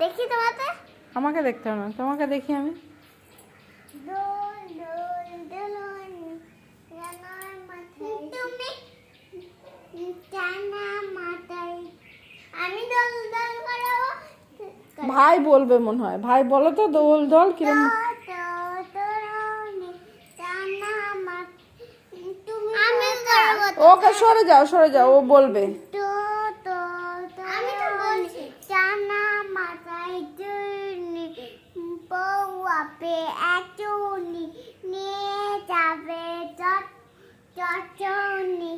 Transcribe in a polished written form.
দেখি তোমাকে। আমাকে দেখতে হবে না, তোমাকে দেখি আমি। দোল দোল দোলন রানার মাথায় তুমি টানা মাথায় আমি দোল দোল করাবো। ভাই বলবে মনে হয়, ভাই বলো তো দোল দোল কিরম। ওকে সরে যাও সরে যাও, ও বলবে। আমি তো বলছি টানা মাথায় চুনি পৌয়াপে এচুনি নিয়ে যাবে চটচনি